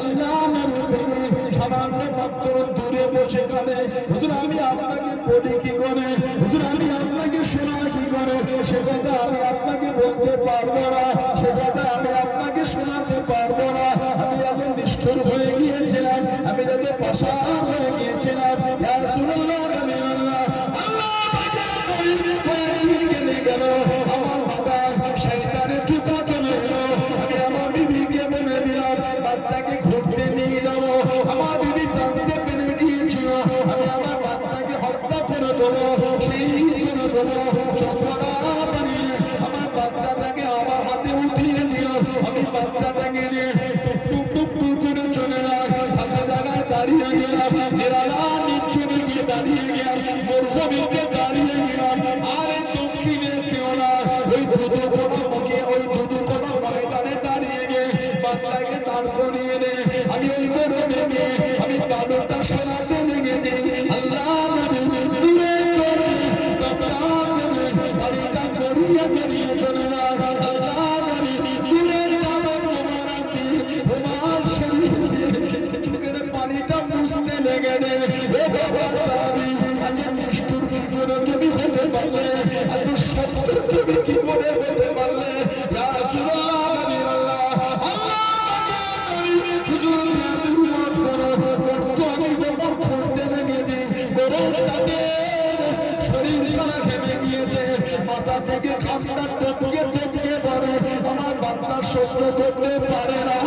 আল্লাহ নবী থেকে সামান্য মাত্র দূরে বসে কাঁদে। হুজুর আমি আপনাকে বলি কি করে, হুজুর আমি আপনাকে শোনাই কি করে, সে কথা আমি আপনাকে বলতে পারবো না, সে কথা আমি আপনাকে শোনাতে পারবো না। আমি এত নিষ্ঠুর হয়ে গিয়েছিলাম, আমি এত পাষাণ হয়ে গিয়েছিলাম। ইয়া রাসূলুল্লাহ আমার বাবা শয়তানের ঠুকা চলে এলো। আমি আমার বিবিকে বলে দিলাম বাচ্চাকে ঘুরতে নিয়ে যাবো। আমার বিবি জানতে পেরে গিয়েছিল আমি আমার বাচ্চাকে হত্যা করে দেবো, সেই করে দেবো। চোখরা বানিয়ে আমার বাচ্চাটাকে আমার হাতে উঠিয়ে দিল। আমি বাচ্চাটাকে নিয়ে টুক টুক টুক করে চলে যাই, ফাঁকা জায়গায় দাঁড়িয়ে গেলাম, নিরালা নিচ্ছনে গিয়ে দাঁড়িয়ে গেলাম, মরুভূমিতে দাঁড়িয়ে গেলাম। আরে দক্ষিণে কেউ না, ওই দুধু কোনা মুখে ওই দুধু কোনা ময়দানে দাঁড়িয়ে গিয়ে বাচ্চাকে দাঁড় করিয়ে নে। আমি ওই গরমে গিয়ে আমি বালুটা সরাতে লেগেছি। আল্লাহ দূরে চলে বাড়িটা গড়িয়ে গড়িয়ে চলে না। আল্লাহ দূরে যাবো তোমার তোমার শরীর চোখের পানিটা বুঝতে লেগে নে। ও বাবা সাবি আজ নিষ্ঠুর কি করে তুমি হতে পারলে, এত সত্য তুমি কি করে হতে পারলে। ইয়া রাসূলুল্লাহ নবীল্লাহ আমি যখন করতে লেগেছি গরমটাতে শরীর খানা ঘেমে গিয়েছে, মাথা থেকে খামটা টপকে টপকে পড়ে। আমার বাচ্চা সহ্য করতে পারে না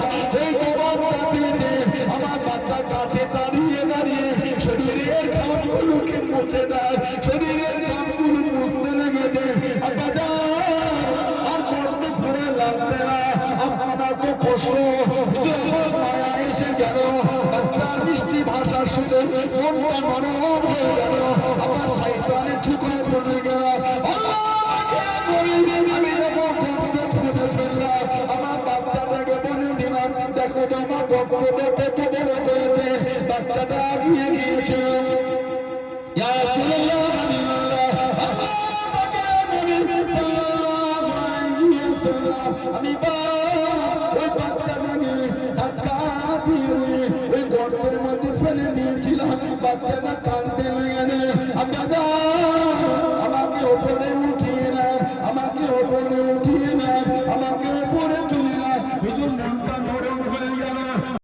এই গরমটাতে। আমার বাচ্চার কাছে দাঁড়িয়ে দাঁড়িয়ে শরীরের ঘামগুলোকে মুছে দেয়, শরীরের ঘামগুলো মুছতে লেগেছে। আর করতে ঘুরে লাগবে না, আপনার তো কষ্ট মায়া এসে গেল। বাচ্চার মিষ্টি ভাষা শুনে মনটা নরম হয়ে গেল, আমার শয়তানের ঠুকরে পড়ে গেল। আমি যখন খুঁজে ফেললাম আমার বাচ্চাটাকে বলে দিলাম দেখো আমার বক্তব্য কত বড় হয়েছে। বাচ্চাটা আগিয়ে গিয়েছিল। ইয়া রাসূলুল্লাহ আমি ওই বাচ্চাটাকে ধাক্কা দিয়ে ওই গর্তের মধ্যে ফেলে দিয়েছিলাম। বাচ্চাটা